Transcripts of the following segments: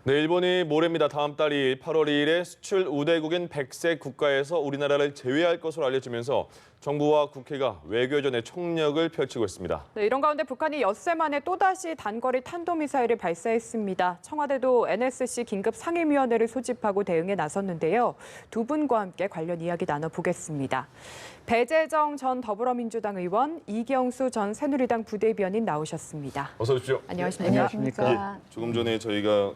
네, 일본이 모레입니다. 다음 달 2일 8월 2일에 수출 우대국인 100세 국가에서 우리나라를 제외할 것으로 알려지면서 정부와 국회가 외교전의 총력을 펼치고 있습니다. 네, 이런 가운데 북한이 엿새 만에 또다시 단거리 탄도미사일을 발사했습니다. 청와대도 NSC 긴급 상임위원회를 소집하고 대응에 나섰는데요. 두 분과 함께 관련 이야기 나눠보겠습니다. 배재정 전 더불어민주당 의원, 이경수 전 새누리당 부대변인 나오셨습니다. 어서 오십시오. 안녕하십니까. 조금 전에 저희가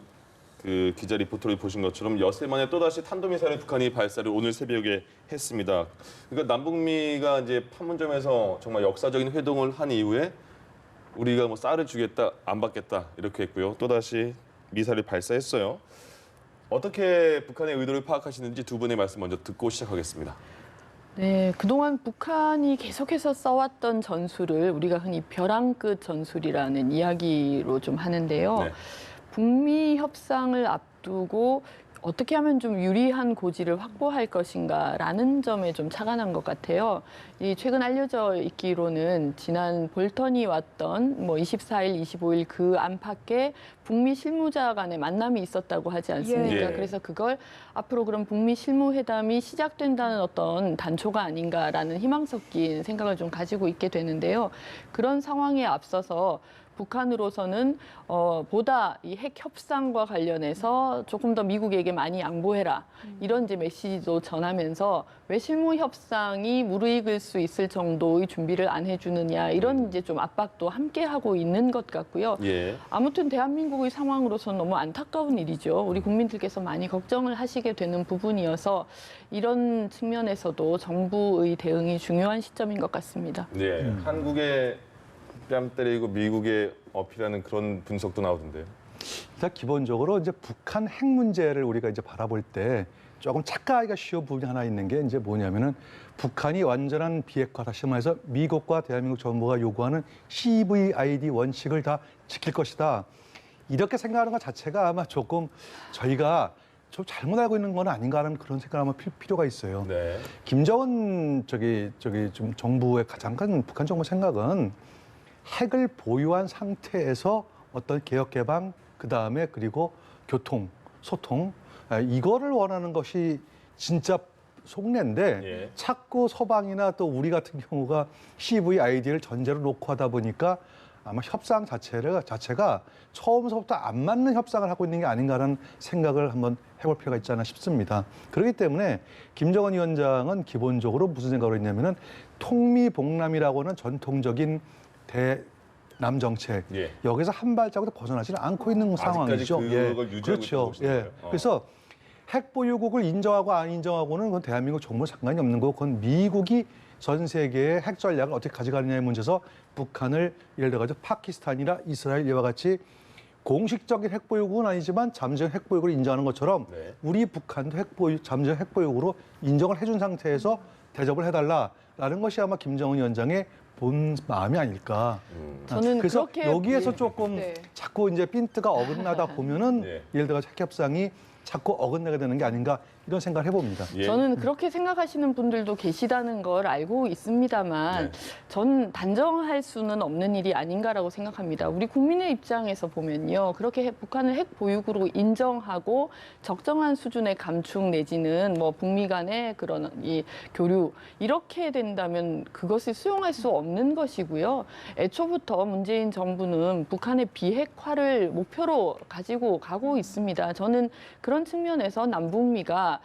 그 기자 리포터를 보신 것처럼 엿새 만에 또다시 탄도미사일을 북한이 발사를 오늘 새벽에 했습니다. 그러니까 남북미가 이제 판문점에서 정말 역사적인 회동을 한 이후에 우리가 뭐 쌀을 주겠다, 안 받겠다 이렇게 했고요. 또다시 미사일을 발사했어요. 어떻게 북한의 의도를 파악하시는지 두 분의 말씀 먼저 듣고 시작하겠습니다. 네, 그동안 북한이 계속해서 써왔던 전술을 우리가 흔히 벼랑끝 전술이라는 이야기로 좀 하는데요. 네. 북미 협상을 앞두고 어떻게 하면 좀 유리한 고지를 확보할 것인가라는 점에 좀 착안한 것 같아요. 이 최근 알려져 있기로는 지난 볼턴이 왔던 24일, 25일 그 안팎에 북미 실무자 간의 만남이 있었다고 하지 않습니까? 예. 그래서 그걸 앞으로 그럼 북미 실무회담이 시작된다는 어떤 단초가 아닌가라는 희망 섞인 생각을 좀 가지고 있게 되는데요. 그런 상황에 앞서서 북한으로서는 보다 이 핵 협상과 관련해서 조금 더 미국에게 많이 양보해라 이런 이제 메시지도 전하면서 왜 실무 협상이 무르익을 수 있을 정도의 준비를 안 해주느냐 이런 이제 좀 압박도 함께 하고 있는 것 같고요. 예. 아무튼 대한민국의 상황으로서는 너무 안타까운 일이죠. 우리 국민들께서 많이 걱정을 하시게 되는 부분이어서 이런 측면에서도 정부의 대응이 중요한 시점인 것 같습니다. 네, 한국의 뺨 때리고 미국에 어필하는 그런 분석도 나오던데요. 일단 기본적으로 이제 북한 핵 문제를 우리가 이제 바라볼 때 조금 착각하기가 쉬운 부분이 하나 있는 게 이제 뭐냐면은 북한이 완전한 비핵화, 다시 말해서 미국과 대한민국 정부가 요구하는 CVID 원칙을 다 지킬 것이다. 이렇게 생각하는 것 자체가 아마 조금 저희가 좀 잘못 알고 있는 건 아닌가 하는 그런 생각을 한번 필요가 있어요. 네. 김정은 좀 정부의 가장 큰 북한 정부 생각은 핵을 보유한 상태에서 어떤 개혁 개방 그다음에 그리고 교통, 소통 이거를 원하는 것이 진짜 속내인데 예. 자꾸 서방이나 또 우리 같은 경우가 CVID를 전제로 놓고 하다 보니까 아마 협상 자체가 처음서부터 안 맞는 협상을 하고 있는 게 아닌가라는 생각을 한번 해볼 필요가 있지 않나 싶습니다. 그렇기 때문에 김정은 위원장은 기본적으로 무슨 생각을 했냐면은 통미봉남이라고는 전통적인 대남 정책 예. 여기서 한 발자국도 벗어나지는 않고 있는 상황이죠. 그걸 유지하고 그렇죠. 있다고 보시는 거예요? 그래서 핵 보유국을 인정하고 안 인정하고는 그건 대한민국 정부는 상관이 없는 거고 그건 미국이 전 세계의 핵 전략을 어떻게 가져가느냐의 문제에서 북한을 예를 들어가지고 파키스탄이나 이스라엘 이와 같이 공식적인 핵 보유국은 아니지만 잠재적 핵 보유국을 인정하는 것처럼 네. 우리 북한도 잠재적 핵 보유국으로 인정을 해준 상태에서 대접을 해달라라는 것이 아마 김정은 위원장의 본 마음이 아닐까. 저는 그래서 그렇게 여기에서 조금 네. 자꾸 이제 핀트가 어긋나다 보면은 네. 예를 들어 핵 협상이 자꾸 어긋나게 되는 게 아닌가 이런 생각을 해봅니다. 예. 저는 그렇게 생각하시는 분들도 계시다는 걸 알고 있습니다만 네. 전 단정할 수는 없는 일이 아닌가라고 생각합니다. 우리 국민의 입장에서 보면요. 그렇게 북한을 핵 보유국으로 인정하고 적정한 수준의 감축 내지는 북미 간의 그런 이 교류 이렇게 된다면 그것을 수용할 수 없는 것이고요. 애초부터 문재인 정부는 북한의 비핵화를 목표로 가지고 가고 있습니다. 저는 그런 측면에서 남북미가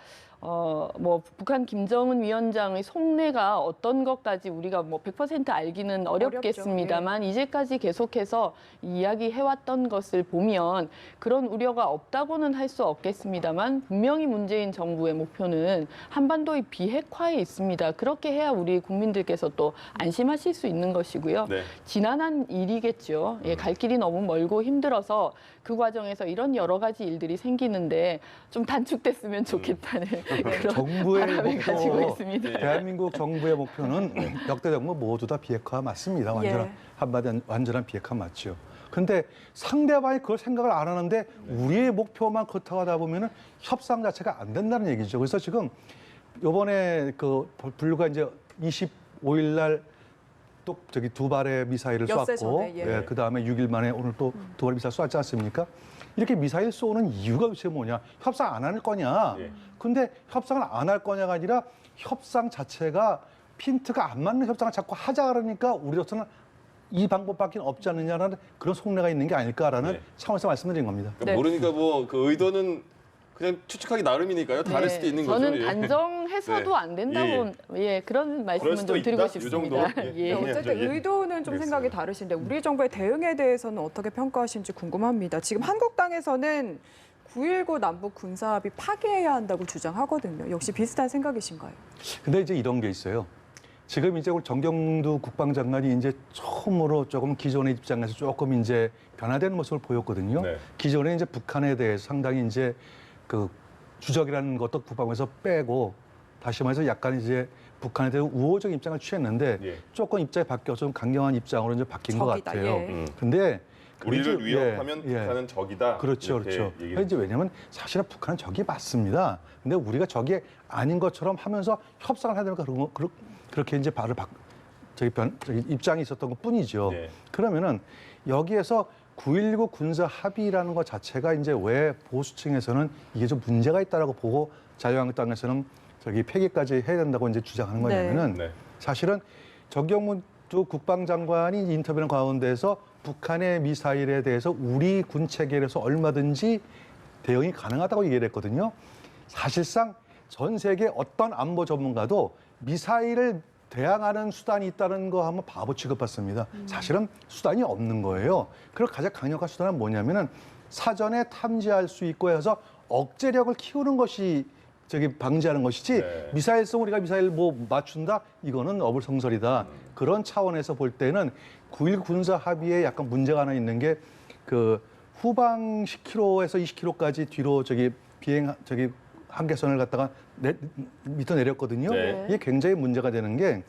북한 김정은 위원장의 속내가 어떤 것까지 우리가 100% 알기는 어렵겠습니다만 이제까지 계속해서 이야기해왔던 것을 보면 그런 우려가 없다고는 할 수 없겠습니다만 분명히 문재인 정부의 목표는 한반도의 비핵화에 있습니다. 그렇게 해야 우리 국민들께서 또 안심하실 수 있는 것이고요. 네. 지난한 일이겠죠. 갈 길이 너무 멀고 힘들어서 그 과정에서 이런 여러 가지 일들이 생기는데 좀 단축됐으면 좋겠다는 그런 정부의 바람을 가지고 있습니다. 대한민국 정부의 목표는 역대 정부 모두 다 비핵화 맞습니다. 완전한 비핵화 맞죠. 그런데 상대방이 그걸 생각을 안 하는데 우리의 목표만 그렇다고 하다 보면은 협상 자체가 안 된다는 얘기죠. 그래서 지금 이번에 그 불과 이제 25일 날 또 두 발의 미사일을 엿새 쐈고 전에, 예. 그 다음에 6일 만에 오늘 또 두 발의 미사일 쐈지 않습니까? 이렇게 미사일 쏘는 이유가 도대체 뭐냐? 협상 안 할 거냐? 예. 근데 협상을 안 할 거냐가 아니라 협상 자체가 핀트가 안 맞는 협상을 자꾸 하자 그러니까 우리로서는 이 방법밖에 없지 않느냐라는 그런 속내가 있는 게 아닐까라는 네. 차원에서 말씀드린 겁니다. 그러니까 네. 모르니까 뭐 그 의도는 그냥 추측하기 나름이니까요. 다를 수도 있는 거죠. 저는 예. 단정해서도 네. 안 된다고 그런 그럴 말씀은 수도 좀 드리고 있다? 이 싶습니다. 정도? 예. 예. 어쨌든 예. 의도는 좀 생각이 알겠습니다. 다르신데 우리 정부의 대응에 대해서는 어떻게 평가하시는지 궁금합니다. 지금 한국당에서는 9.19 남북 군사합의 파기해야 한다고 주장하거든요. 역시 비슷한 생각이신가요? 근데 이제 이런 게 있어요. 지금 이제 우리 정경두 국방장관이 이제 처음으로 조금 기존의 입장에서 조금 이제 변화된 모습을 보였거든요. 네. 기존에 이제 북한에 대해서 상당히 이제 그 주적이라는 것도 국방에서 빼고 다시 말해서 약간 이제 북한에 대한 우호적인 입장을 취했는데 예. 조금 입장이 바뀌어서 좀 강경한 입장으로 이제 바뀐 것 적이다, 같아요. 예. 근데 우리를 그게- 위협하면 예, 예. 북한은 적이다. 그렇죠, 이렇게 그렇죠. 얘기를 이제 왜냐하면 사실은 북한은 적이 맞습니다. 근데 우리가 적이 아닌 것처럼 하면서 협상을 하야 되니까 그렇게 이제 저기 입장이 있었던 것뿐이죠. 네. 그러면은 여기에서 9.19 군사 합의라는 것 자체가 이제 왜 보수층에서는 이게 좀 문제가 있다라고 보고 자유한국당에서는 저기 폐기까지 해야 된다고 이제 주장하는 거냐면은 네. 사실은 정경무 국방장관이 인터뷰하는 가운데에서 북한의 미사일에 대해서 우리 군 체계에서 얼마든지 대응이 가능하다고 얘기를 했거든요. 사실상 전 세계 어떤 안보 전문가도 미사일을 대항하는 수단이 있다는 거 하면 바보 취급받습니다. 사실은 수단이 없는 거예요. 그리고 가장 강력한 수단은 뭐냐면은 사전에 탐지할 수 있고 해서 억제력을 키우는 것이 방지하는 것이지 네. 미사일성 우리가 미사일 뭐 맞춘다 이거는 어불성설이다. 그런 차원에서 볼 때는 9.19 군사 합의에 약간 문제가 하나 있는 게 그 후방 10km에서 20km까지 뒤로 한계선을 갖다가 밑으로 내렸거든요. 네. 이게 굉장히 문제가 되는 게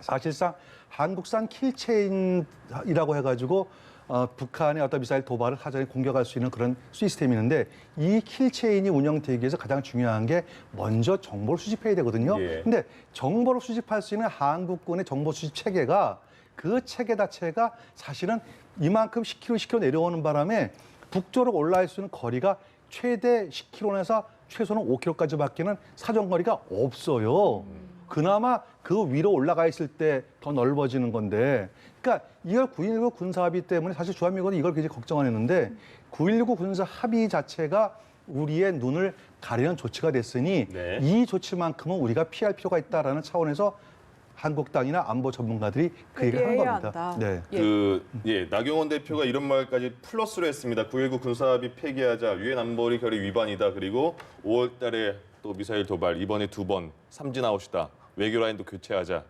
사실상 한국산 킬체인이라고 해가지고 북한의 어떤 미사일 도발을 사전에 공격할 수 있는 그런 시스템이 있는데 이 킬체인이 운영되기 위해서 가장 중요한 게 먼저 정보를 수집해야 되거든요. 예. 근데 정보를 수집할 수 있는 한국군의 정보 수집 체계가 그 체계 자체가 사실은 이만큼 10km 내려오는 바람에 북쪽으로 올라갈 수 있는 거리가 최대 10km에서 최소는 5km까지밖에는 사정거리가 없어요. 그나마 그 위로 올라가 있을 때 더 넓어지는 건데, 그러니까 이걸 9.19 군사합의 때문에 사실 주한미군은 이걸 굉장히 걱정 안 했는데 9.19 군사합의 자체가 우리의 눈을 가리는 조치가 됐으니 네. 이 조치만큼은 우리가 피할 필요가 있다라는 차원에서 한국당이나 안보 전문가들이 그 얘기를 하는 회개해야 겁니다. 한다. 네. 나경원 대표가 이런 말까지 플러스로 했습니다. 9.19 군사합의 폐기하자, 유엔 안보리 결의 위반이다. 그리고 5월달에 또 미사일 도발, 이번에 2번 삼진 아웃이다. 외교 라인도 교체하자.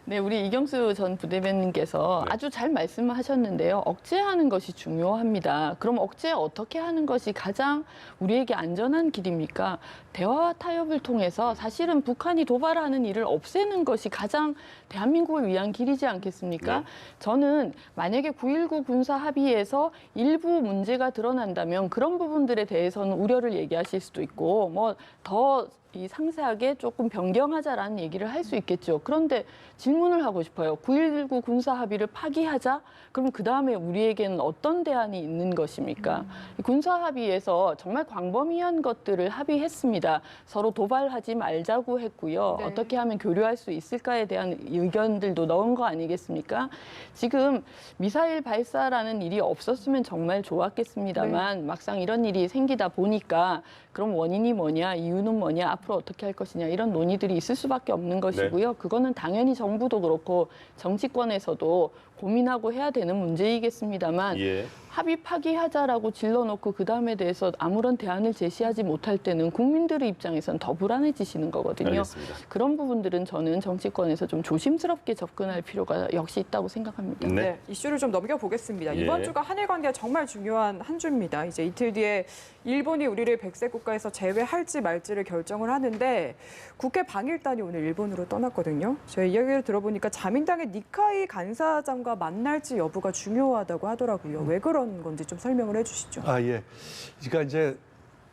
네, 우리 이경수 전 부대변인께서 네. 아주 잘 말씀하셨는데요. 억제하는 것이 중요합니다. 그럼 억제 어떻게 하는 것이 가장 우리에게 안전한 길입니까? 대화와 타협을 통해서 사실은 북한이 도발하는 일을 없애는 것이 가장 대한민국을 위한 길이지 않겠습니까? 네. 저는 만약에 9.19 군사 합의에서 일부 문제가 드러난다면 그런 부분들에 대해서는 우려를 얘기하실 수도 있고 더 상세하게 조금 변경하자라는 얘기를 할 수 있겠죠. 그런데 질문을 하고 싶어요. 9.19 군사 합의를 파기하자? 그럼 그다음에 우리에게는 어떤 대안이 있는 것입니까? 군사 합의에서 정말 광범위한 것들을 합의했습니다. 서로 도발하지 말자고 했고요. 네. 어떻게 하면 교류할 수 있을까에 대한 의견들도 넣은 거 아니겠습니까? 지금 미사일 발사라는 일이 없었으면 정말 좋았겠습니다만 막상 이런 일이 생기다 보니까 그럼 원인이 뭐냐, 이유는 뭐냐, 앞으로 어떻게 할 것이냐 이런 논의들이 있을 수밖에 없는 것이고요. 그거는 당연히 정부도 그렇고 정치권에서도 고민하고 해야 되는 문제이겠습니다만 예. 합의 파기하자라고 질러놓고 그다음에 대해서 아무런 대안을 제시하지 못할 때는 국민들의 입장에서는 더 불안해지시는 거거든요. 알겠습니다. 그런 부분들은 저는 정치권에서 좀 조심스럽게 접근할 필요가 역시 있다고 생각합니다. 네. 네, 이슈를 좀 넘겨보겠습니다. 예. 이번 주가 한일 관계가 정말 중요한 한 주입니다. 이제 이틀 뒤에 일본이 우리를 백색 국가에서 제외할지 말지를 결정을 하는데 국회 방일단이 오늘 일본으로 떠났거든요. 저희 이야기를 들어보니까 자민당의 니카이 간사장과 만날지 여부가 중요하다고 하더라고요. 왜 그런 건지 좀 설명을 해주시죠. 예. 그러니까 이제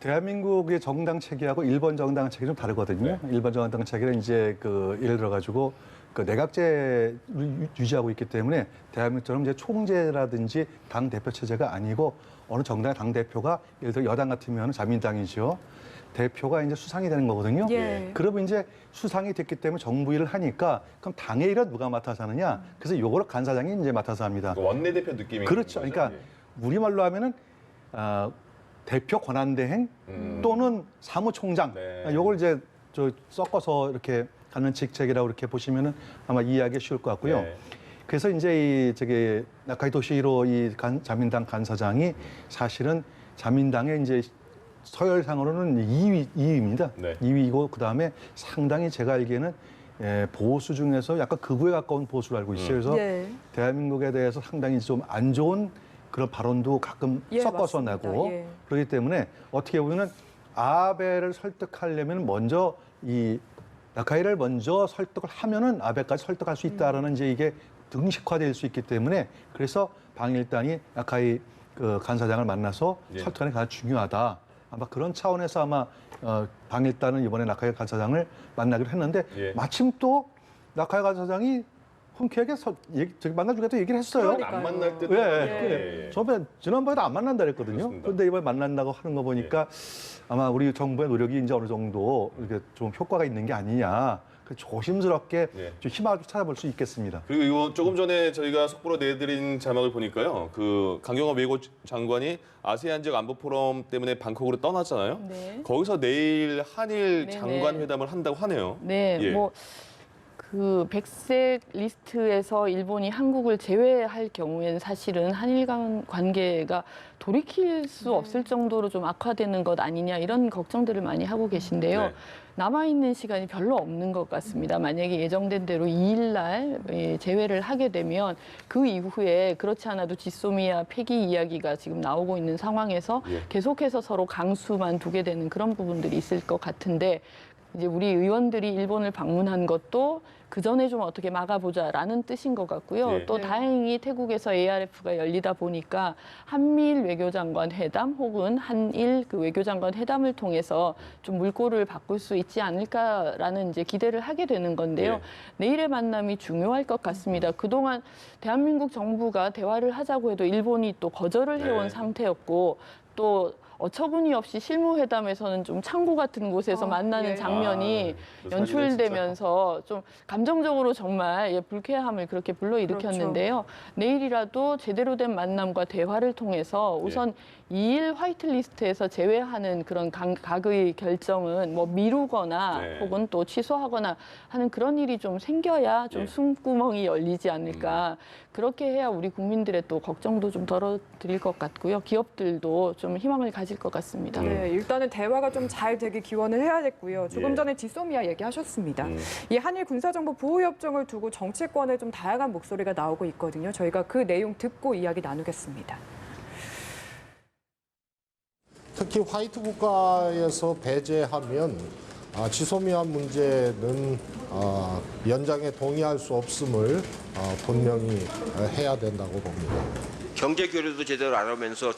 대한민국의 정당 체계하고 일본 정당 체계 좀 다르거든요. 일본 정당 체계는 이제 예를 들어 가지고 그 내각제를 유지하고 있기 때문에 대한민국처럼 이제 총재라든지 당 대표 체제가 아니고 어느 정당의 당 대표가 예를 들어 여당 같으면 자민당이죠. 대표가 이제 수상이 되는 거거든요. 예. 그러면 이제 수상이 됐기 때문에 정부 일을 하니까 그럼 당의 일은 누가 맡아서 하느냐? 그래서 요거를 간사장이 이제 맡아서 합니다. 그 원내대표 느낌이 그렇죠. 있는 거죠? 그러니까 우리말로 하면은 대표 권한대행 또는 사무총장 네. 요걸 이제 섞어서 이렇게 가는 직책이라고 이렇게 보시면은 아마 이해하기 쉬울 것 같고요. 네. 그래서 이제 나카이 도시히로 자민당 간사장이 사실은 자민당의 이제 서열상으로는 2위입니다. 네. 2위이고 그다음에 상당히 제가 알기에는 보수 중에서 약간 극우에 가까운 보수로 알고 있어요. 그래서 네. 대한민국에 대해서 상당히 좀 안 좋은 그런 발언도 가끔 예, 섞어서 맞습니다. 내고 예. 그렇기 때문에 어떻게 보면은 아베를 설득하려면 먼저 이 나카이를 먼저 설득을 하면은 아베까지 설득할 수 있다라는 이제 이게 등식화될 수 있기 때문에 그래서 방일단이 나카이 그 간사장을 만나서 예. 설득하는 게 가장 중요하다. 아마 그런 차원에서 아마 방일단은 이번에 나카이 간사장을 만나기로 했는데 예. 마침 또 나카이 간사장이 흔쾌하게 만나주겠다 얘기를 했어요. 그러니까요. 안 만날 때 예. 저번에 지난번에도 안 만난다 그랬거든요. 그렇습니다. 그런데 이번에 만난다고 하는 거 보니까 아마 우리 정부의 노력이 이제 어느 정도 이렇게 좀 효과가 있는 게 아니냐. 그래서 조심스럽게 예. 좀 희망을 좀 찾아볼 수 있겠습니다. 그리고 이거 조금 전에 저희가 속보로 내드린 자막을 보니까요. 그 강경화 외교 장관이 아세안 지역 안보 포럼 때문에 방콕으로 떠났잖아요. 네. 거기서 내일 한일 네네. 장관 회담을 한다고 하네요. 네, 예. 뭐 그 백색 리스트에서 일본이 한국을 제외할 경우에는 사실은 한일 간 관계가 돌이킬 수 없을 정도로 좀 악화되는 것 아니냐 이런 걱정들을 많이 하고 계신데요. 네. 남아있는 시간이 별로 없는 것 같습니다. 만약에 예정된 대로 2일 날 재회를 하게 되면 그 이후에 그렇지 않아도 지소미아 폐기 이야기가 지금 나오고 있는 상황에서 예. 계속해서 서로 강수만 두게 되는 그런 부분들이 있을 것 같은데 이제 우리 의원들이 일본을 방문한 것도 그 전에 좀 어떻게 막아보자라는 뜻인 것 같고요. 네. 또 네. 다행히 태국에서 ARF가 열리다 보니까 한미일 외교장관 회담 혹은 한일 그 외교장관 회담을 통해서 좀 물꼬를 바꿀 수 있지 않을까라는 이제 기대를 하게 되는 건데요. 네. 내일의 만남이 중요할 것 같습니다. 그동안 대한민국 정부가 대화를 하자고 해도 일본이 또 거절을 해온 네. 상태였고 또 어처구니 없이 실무회담에서는 좀 창고 같은 곳에서 만나는 예. 장면이 아, 연출되면서 좀 감정적으로 정말 불쾌함을 그렇게 불러일으켰는데요. 내일이라도 제대로 된 만남과 대화를 통해서 우선 2일 화이트리스트에서 제외하는 그런 각의 결정은 뭐 미루거나 네. 혹은 또 취소하거나 하는 그런 일이 좀 생겨야 좀 예. 숨구멍이 열리지 않을까. 그렇게 해야 우리 국민들의 또 걱정도 좀 덜어드릴 것 같고요. 기업들도 좀 희망을 가질 것 같습니다. 네, 일단은 대화가 좀 잘 되길 기원을 해야겠고요. 조금 예. 전에 지소미아 얘기하셨습니다. 음. 이 한일 군사정보 보호협정을 두고 정치권에 좀 다양한 목소리가 나오고 있거든요. 저희가 그 내용 듣고 이야기 나누겠습니다. 특히 화이트 국가에서 배제하면 지소미아 문제는 연장에 동의할 수 없음을 분명히 해야 된다고 봅니다. 경제 교류도 제대로 안 하면서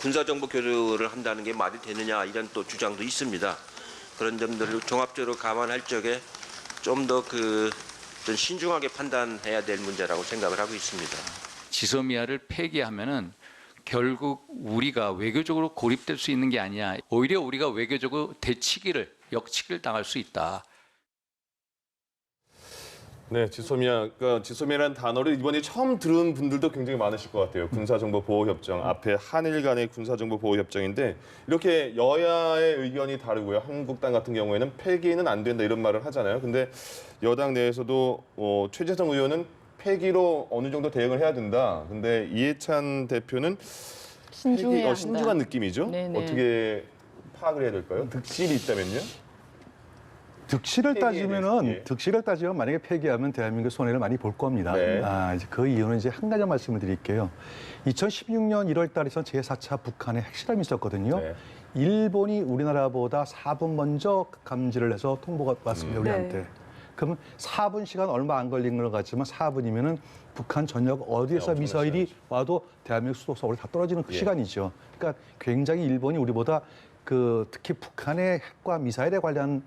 군사정보 교류를 한다는 게 말이 되느냐 이런 또 주장도 있습니다. 그런 점들을 종합적으로 감안할 적에 좀 더 좀 신중하게 판단해야 될 문제라고 생각을 하고 있습니다. 지소미아를 폐기하면은 결국 우리가 외교적으로 고립될 수 있는 게 아니야. 오히려 우리가 외교적으로 역치기를 당할 수 있다. 네, 지소미아, 그러니까 지소미아라는 단어를 이번에 처음 들은 분들도 굉장히 많으실 것 같아요. 군사정보보호협정, 앞에 한일 간의 군사정보보호협정인데 이렇게 여야의 의견이 다르고요. 한국당 같은 경우에는 폐기는 안 된다 이런 말을 하잖아요. 근데 여당 내에서도 최재성 의원은 폐기로 어느 정도 대응을 해야 된다. 근데 이해찬 대표는 신중해야 한다. 신중한 느낌이죠. 네네. 어떻게 파악을 해야 될까요? 득실이 있다면요? 득실을 폐기에 대해서, 따지면은 예. 득실을 따지면 만약에 폐기하면 대한민국 손해를 많이 볼 겁니다. 네. 이제 그 이유는 이제 한 가지 말씀을 드릴게요. 2016년 1월 달에선 제4차 북한의 핵실험이 있었거든요. 네. 일본이 우리나라보다 4분 먼저 감지를 해서 통보가 왔습니다, 우리한테. 네. 그러면 4분 시간 얼마 안 걸린 것 같지만 4분이면은 북한 전역 어디에서 엄청난 미사일이 시간이죠. 와도 대한민국 수도 서울 다 떨어지는 그 예. 시간이죠. 그러니까 굉장히 일본이 우리보다 특히 북한의 핵과 미사일에 관련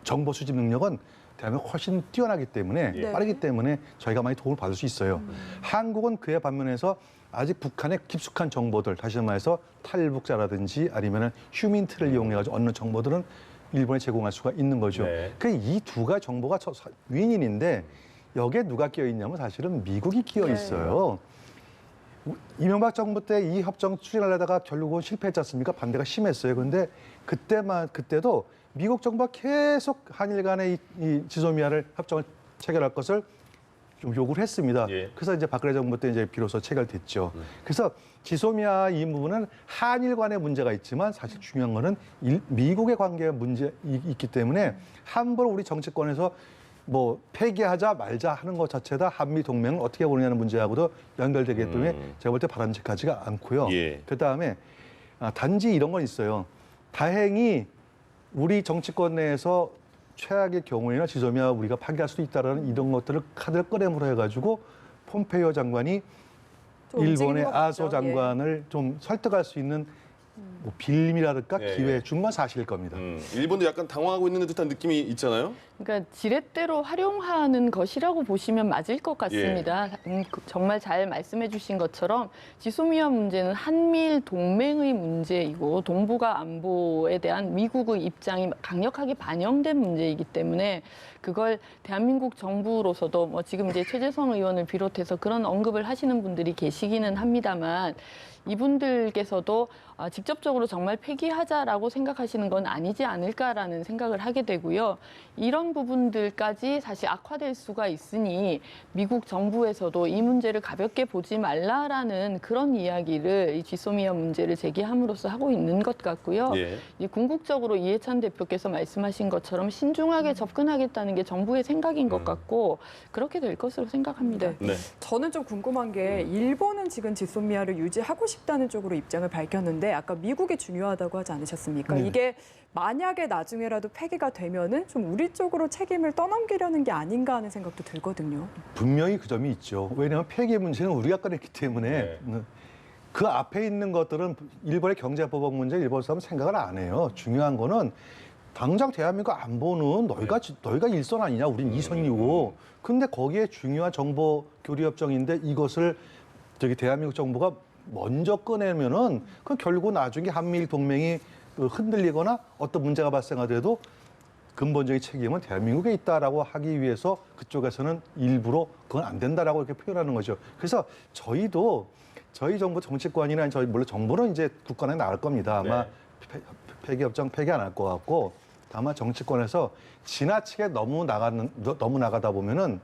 정보 수집 능력은 대한민국 훨씬 뛰어나기 때문에 네. 빠르기 때문에 저희가 많이 도움을 받을 수 있어요. 한국은 그에 반면에서 아직 북한의 깊숙한 정보들, 다시 말해서 탈북자라든지 아니면 휴민트를 이용해가지고 얻는 정보들은 일본에 제공할 수가 있는 거죠. 네. 이 두 가지 정보가 윈윈인데 여기에 누가 끼어 있냐면 사실은 미국이 끼어 있어요. 이명박 정부 때 이 협정 추진하려다가 결국은 실패했지 않습니까? 반대가 심했어요. 그런데 그때도 미국 정부가 계속 한일 간의 이 지소미아를 협정을 체결할 것을 좀 요구를 했습니다. 예. 그래서 이제 박근혜 정부 때 이제 비로소 체결됐죠. 그래서 지소미아 이 부분은 한일 간의 문제가 있지만 사실 중요한 거는 미국의 관계에 문제 있기 때문에 함부로 우리 정치권에서 뭐 폐기하자 말자 하는 것 자체다 한미 동맹을 어떻게 보느냐는 문제하고도 연결되기 때문에 제가 볼 때 바람직하지가 않고요. 예. 그다음에 단지 이런 건 있어요. 다행히 우리 정치권 내에서 최악의 경우에는 지소미아 우리가 파기할 수도 있다라는 이런 것들을 카드를 꺼내물어 해가지고 폼페이오 장관이 좀 움직이는 일본의 것 같죠. 아소 장관을 좀 설득할 수 있는 뭐 빌미라든가 예, 기회 예. 준 건 사실일 겁니다. 일본도 약간 당황하고 있는 듯한 느낌이 있잖아요. 그러니까 지렛대로 활용하는 것이라고 보시면 맞을 것 같습니다. 정말 잘 말씀해 주신 것처럼 지소미아 문제는 한미일 동맹의 문제이고 동북아 안보에 대한 미국의 입장이 강력하게 반영된 문제이기 때문에 그걸 대한민국 정부로서도 뭐 지금 이제 최재성 의원을 비롯해서 그런 언급을 하시는 분들이 계시기는 합니다만 이분들께서도 직접적으로 정말 폐기하자라고 생각하시는 건 아니지 않을까라는 생각을 하게 되고요. 이런 부분들까지 사실 악화될 수가 있으니 미국 정부에서도 이 문제를 가볍게 보지 말라라는 그런 이야기를 이 지소미아 문제를 제기함으로써 하고 있는 것 같고요. 예. 이 궁극적으로 이해찬 대표께서 말씀하신 것처럼 신중하게 접근하겠다는 게 정부의 생각인 것 같고 그렇게 될 것으로 생각합니다. 네. 네. 저는 좀 궁금한 게 일본은 지금 지소미아를 유지하고 싶다는 쪽으로 입장을 밝혔는데 아까 미국이 중요하다고 하지 않으셨습니까? 네. 이게 만약에 나중에라도 폐기가 되면은 좀 우리 쪽으로 책임을 떠넘기려는 게 아닌가 하는 생각도 들거든요. 분명히 그 점이 있죠. 왜냐하면 폐기 문제는 우리가 꺼냈기 때문에 네. 그 앞에 있는 것들은 일본의 경제보복 문제 일본 사람은 생각을 안 해요. 중요한 거는 당장 대한민국 안보는 너희가 일선 아니냐, 우린 이선이고. 근데 거기에 중요한 정보 교류 협정인데 이것을 대한민국 정부가 먼저 꺼내면은 그 결국 나중에 한미일 동맹이 흔들리거나 어떤 문제가 발생하더라도 근본적인 책임은 대한민국에 있다라고 하기 위해서 그쪽에서는 일부러 그건 안 된다라고 이렇게 표현하는 거죠. 그래서 저희 정부 정치권이나 물론 정부는 이제 국간에 나갈 겁니다. 아마 네. 폐기협정 폐기 안 할 것 같고 다만 정치권에서 지나치게 너무 나가다 보면은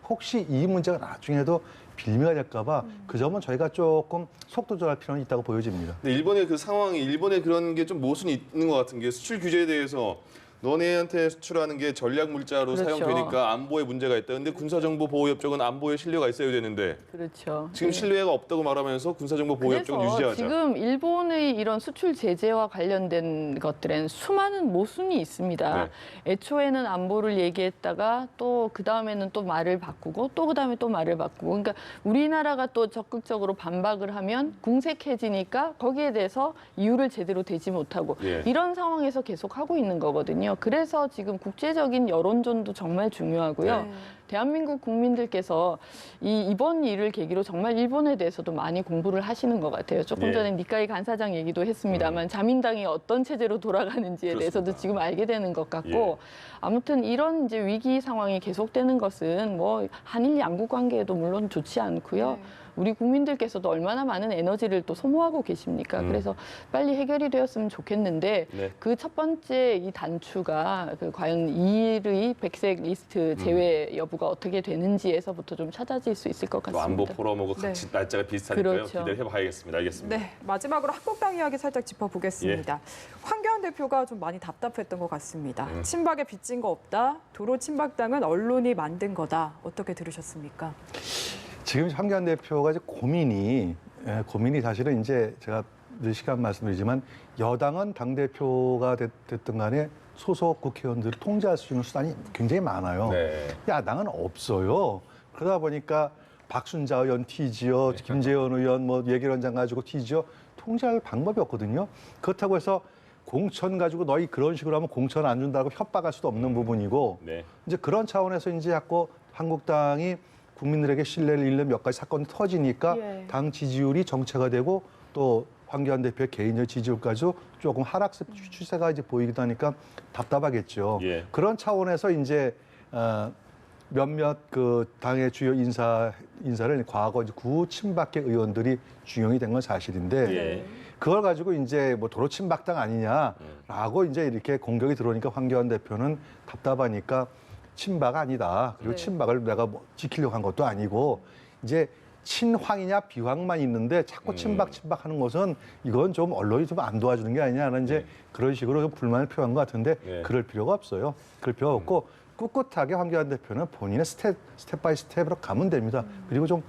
혹시 이 문제가 나중에도 빌미가 될까봐 그 점은 저희가 조금 속도 조절할 필요는 있다고 보여집니다. 근데 일본의 그 상황이 일본의 그런 게 좀 모순이 있는 것 같은 게 수출 규제에 대해서 너네한테 수출하는 게 전략 물자로 그렇죠. 사용되니까 안보에 문제가 있다. 근데 군사정보 보호 협정은 안보에 신뢰가 있어야 되는데 그렇죠. 지금 신뢰가 없다고 말하면서 군사정보 보호 협정을 그래서 유지하자. 지금 일본의 이런 수출 제재와 관련된 것들엔 수많은 모순이 있습니다. 네. 애초에는 안보를 얘기했다가 또 그다음에는 또 말을 바꾸고 또 그다음에 또 말을 바꾸고 그러니까 우리나라가 또 적극적으로 반박을 하면 궁색해지니까 거기에 대해서 이유를 제대로 대지 못하고 예. 이런 상황에서 계속 하고 있는 거거든요. 그래서 지금 국제적인 여론전도 정말 중요하고요. 네. 대한민국 국민들께서 이번 일을 계기로 정말 일본에 대해서도 많이 공부를 하시는 것 같아요. 조금 예. 전에 니카이 간사장 얘기도 했습니다만 자민당이 어떤 체제로 돌아가는지에 대해서도 그렇습니다. 지금 알게 되는 것 같고 예. 아무튼 이런 이제 위기 상황이 계속되는 것은 뭐 한일 양국 관계에도 물론 좋지 않고요. 네. 우리 국민들께서도 얼마나 많은 에너지를 또 소모하고 계십니까? 그래서 빨리 해결이 되었으면 좋겠는데 네. 그 첫 번째 이 단추가 과연 이일의 백색 리스트 제외 여부가 어떻게 되는지에서부터 좀 찾아질 수 있을 것 뭐 안보 같습니다. 포럼하고 같이 날짜가 비슷하니까요. 그렇죠. 기대를 해봐야겠습니다. 알겠습니다. 네, 마지막으로 한국당 이야기 살짝 짚어보겠습니다. 황교안 대표가 좀 많이 답답했던 것 같습니다. 친박에 빚진 거 없다. 도로 친박당은 언론이 만든 거다. 어떻게 들으셨습니까? 지금 황교안 대표가 이제 고민이 사실은 이제 제가 늘 시간 말씀드리지만 여당은 당대표가 됐든 간에 소속 국회의원들을 통제할 수 있는 수단이 굉장히 많아요. 네. 야당은 없어요. 그러다 보니까 박순자 의원 튀지요, 김재원 의원 뭐 예결원장 가지고 튀지요. 통제할 방법이 없거든요. 그렇다고 해서 공천 가지고 너희 그런 식으로 하면 공천 안 준다고 협박할 수도 없는 부분이고 네. 이제 그런 차원에서 이제 자꾸 한국당이 국민들에게 신뢰를 잃는 몇 가지 사건이 터지니까 예. 당 지지율이 정체가 되고 또 황교안 대표의 개인적 지지율까지도 조금 하락세 추세가 이제 보이기도 하니까 답답하겠죠. 예. 그런 차원에서 이제 몇몇 그 당의 주요 인사를 과거 이제 구친박계 의원들이 중용이 된 건 사실인데 예. 그걸 가지고 이제 뭐 도로 친박당 아니냐라고 이제 이렇게 공격이 들어오니까 황교안 대표는 답답하니까 친박 아니다. 그리고 네. 친박을 내가 뭐 지키려고 한 것도 아니고 이제 친황이냐 비황만 있는데 자꾸 친박하는 것은 이건 좀 언론이 좀 안 도와주는 게 아니냐는 이제 그런 식으로 좀 불만을 표한 것 같은데 네. 그럴 필요가 없어요. 그럴 필요가 없고 꿋꿋하게 황교안 대표는 본인의 스텝 바이 스텝으로 가면 됩니다. 그리고 좀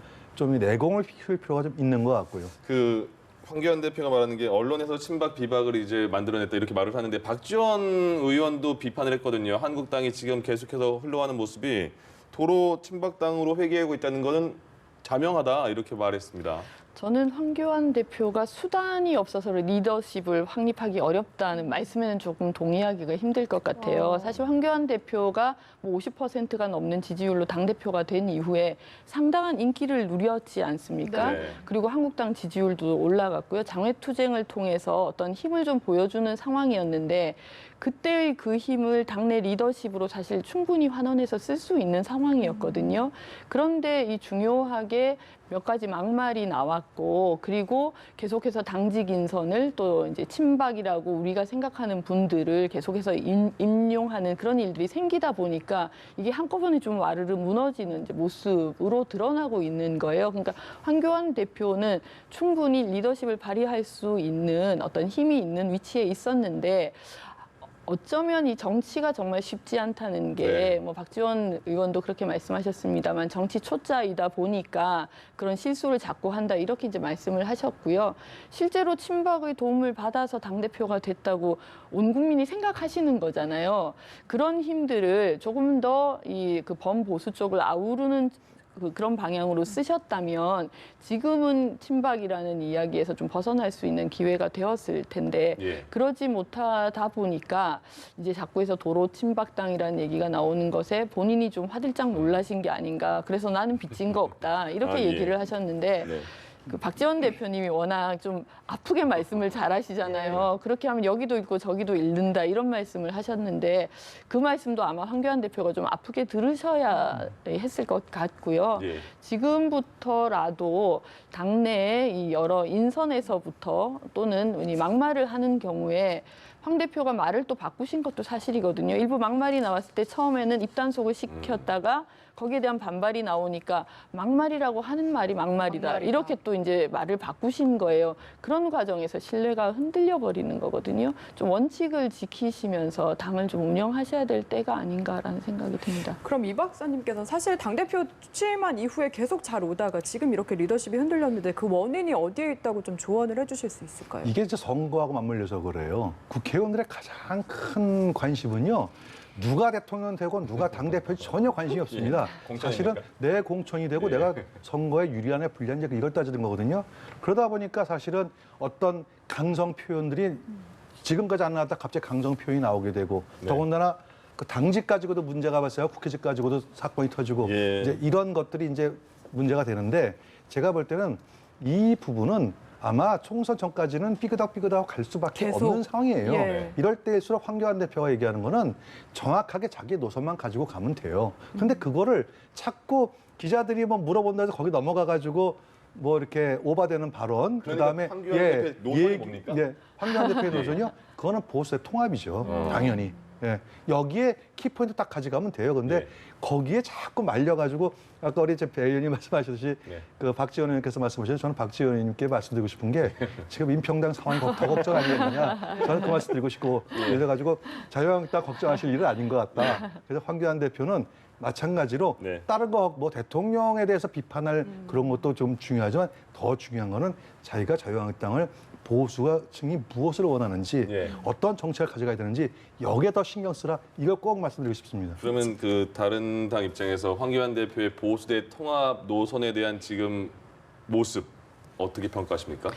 내공을 키울 필요가 좀 있는 것 같고요. 그 황교안 대표가 말하는 게 언론에서 친박 비박을 이제 만들어냈다 이렇게 말을 하는데 박지원 의원도 비판을 했거든요. 한국당이 지금 계속해서 흘러가는 모습이 도로 친박당으로 회귀하고 있다는 거는 자명하다 이렇게 말했습니다. 저는 황교안 대표가 수단이 없어서 리더십을 확립하기 어렵다는 말씀에는 조금 동의하기가 힘들 것 같아요. 사실 황교안 대표가 뭐 50%가 넘는 지지율로 당대표가 된 이후에 상당한 인기를 누렸지 않습니까? 네. 그리고 한국당 지지율도 올라갔고요. 장외투쟁을 통해서 어떤 힘을 좀 보여주는 상황이었는데 그때의 그 힘을 당내 리더십으로 사실 충분히 환원해서 쓸 수 있는 상황이었거든요. 그런데 이 중요하게 몇 가지 막말이 나왔고 그리고 계속해서 당직 인선을 또 이제 친박이라고 우리가 생각하는 분들을 계속해서 임용하는 그런 일들이 생기다 보니까 이게 한꺼번에 좀 와르르 무너지는 이제 모습으로 드러나고 있는 거예요. 그러니까 황교안 대표는 충분히 리더십을 발휘할 수 있는 어떤 힘이 있는 위치에 있었는데 어쩌면 이 정치가 정말 쉽지 않다는 게 네. 뭐 박지원 의원도 그렇게 말씀하셨습니다만 정치 초짜이다 보니까 그런 실수를 자꾸 한다 이렇게 이제 말씀을 하셨고요. 실제로 친박의 도움을 받아서 당대표가 됐다고 온 국민이 생각하시는 거잖아요. 그런 힘들을 조금 더 이 그 범보수 쪽을 아우르는 그런 방향으로 쓰셨다면 지금은 친박이라는 이야기에서 좀 벗어날 수 있는 기회가 되었을 텐데 예. 그러지 못하다 보니까 이제 자꾸해서 도로 친박당이라는 얘기가 나오는 것에 본인이 좀 화들짝 놀라신 게 아닌가. 그래서 나는 빚진 거 없다. 이렇게 아, 예. 얘기를 하셨는데 네. 그 박지원 대표님이 워낙 좀 아프게 말씀을 잘하시잖아요. 그렇게 하면 여기도 잃고 저기도 잃는다 이런 말씀을 하셨는데 그 말씀도 아마 황교안 대표가 좀 아프게 들으셔야 했을 것 같고요. 예. 지금부터라도 당내의 이 여러 인선에서부터 또는 이 막말을 하는 경우에 황 대표가 말을 또 바꾸신 것도 사실이거든요. 일부 막말이 나왔을 때 처음에는 입단속을 시켰다가 거기에 대한 반발이 나오니까 막말이라고 하는 말이 막말이다. 이렇게 또 이제 말을 바꾸신 거예요. 그런 과정에서 신뢰가 흔들려 버리는 거거든요. 좀 원칙을 지키시면서 당을 좀 운영하셔야 될 때가 아닌가라는 생각이 듭니다. 그럼 이 박사님께서는 사실 당대표 취임한 이후에 계속 잘 오다가 지금 이렇게 리더십이 흔들렸는데 그 원인이 어디에 있다고 좀 조언을 해주실 수 있을까요? 이게 이제 선거하고 맞물려서 그래요. 국회의원들의 가장 큰 관심은요. 누가 대통령 되고 누가 당대표 전혀 관심이 없습니다. 사실은 내 공천이 되고 내가 선거에 유리하냐 불리하냐 이걸 따지는 거거든요. 그러다 보니까 사실은 어떤 강성 표현들이 지금까지 안 나왔다 갑자기 강성 표현이 나오게 되고 더군다나 그 당직 가지고도 문제가 발생하고 국회직 가지고도 사건이 터지고 예. 이제 이런 것들이 이제 문제가 되는데 제가 볼 때는 이 부분은 아마 총선 전까지는 삐그덕 갈 수밖에 계속. 없는 상황이에요. 예. 이럴 때일수록 황교안 대표가 얘기하는 거는 정확하게 자기 노선만 가지고 가면 돼요. 근데 그거를 자꾸 기자들이 뭐 물어본다 해서 거기 넘어가가지고 뭐 이렇게 오바되는 발언, 그러니까 그다음에 황교안 대표의 노선이 뭡니까? 황교안 대표의 노선이요? 그거는 보수의 통합이죠. 당연히. 예. 여기에 키포인트 딱 가져가면 돼요. 근데 네. 거기에 자꾸 말려가지고 아까 우리 배 의원님 말씀하셨듯이 네. 그 박지원 의원님께서 말씀하셨죠. 저는 박지원 의원님께 말씀드리고 싶은 게 지금 인평당 상황이 더 걱정 아니겠느냐. 저는 그 말씀 드리고 싶고 그래가지고 자유한국당 걱정하실 일은 아닌 것 같다. 그래서 황교안 대표는 마찬가지로 네. 다른 거 뭐 대통령에 대해서 비판할 그런 것도 좀 중요하지만 더 중요한 거는 자기가 자유한국당을 보수가 층이 무엇을 원하는지 예. 어떤 정책을 가져가야 되는지 여기에 더 신경 쓰라 이걸 꼭 말씀드리고 싶습니다. 그러면 그 다른 당 입장에서 황교안 대표의 보수대 통합 노선에 대한 지금 모습 어떻게 평가하십니까?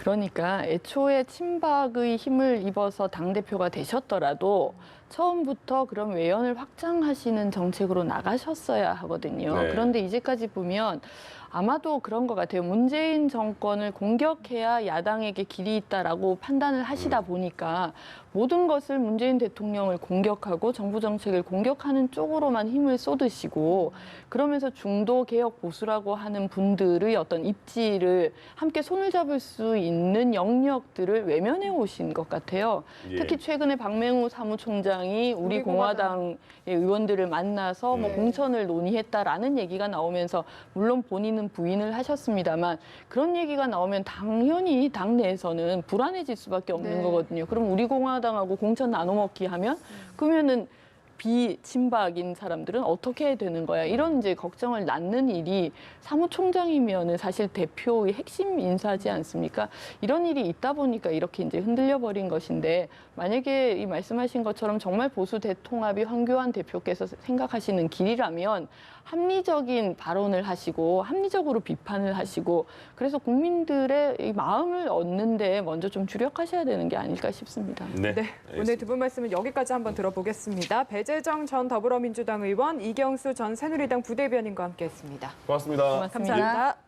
그러니까 애초에 친박의 힘을 입어서 당대표가 되셨더라도 처음부터 그런 외연을 확장하시는 정책으로 나가셨어야 하거든요. 네. 그런데 이제까지 보면 아마도 그런 것 같아요. 문재인 정권을 공격해야 야당에게 길이 있다라고 판단을 하시다 보니까 모든 것을 문재인 대통령을 공격하고 정부 정책을 공격하는 쪽으로만 힘을 쏟으시고 그러면서 중도 개혁 보수라고 하는 분들의 어떤 입지를 함께 손을 잡을 수 있는 영역들을 외면해 오신 것 같아요. 예. 특히 최근에 박맹우 사무총장이 우리 공화당의 의원들을 만나서 뭐 네. 공천을 논의했다라는 얘기가 나오면서 물론 본인은 부인을 하셨습니다만 그런 얘기가 나오면 당연히 당내에서는 불안해질 수밖에 없는 네. 거거든요. 그럼 우리 공화당하고 공천 나눠먹기 하면 그러면은 비친박인 사람들은 어떻게 해야 되는 거야? 이런 이제 걱정을 낳는 일이 사무총장이면은 사실 대표의 핵심 인사지 않습니까? 이런 일이 있다 보니까 이렇게 이제 흔들려 버린 것인데 만약에 이 말씀하신 것처럼 정말 보수 대통합이 황교안 대표께서 생각하시는 길이라면 합리적인 발언을 하시고 합리적으로 비판을 하시고 그래서 국민들의 이 마음을 얻는데 먼저 좀 주력하셔야 되는 게 아닐까 싶습니다. 네. 네, 오늘 두 분 말씀은 여기까지 한번 들어보겠습니다. 배재정 전 더불어민주당 의원, 이경수 전 새누리당 부대변인과 함께했습니다. 고맙습니다. 고맙습니다. 감사합니다.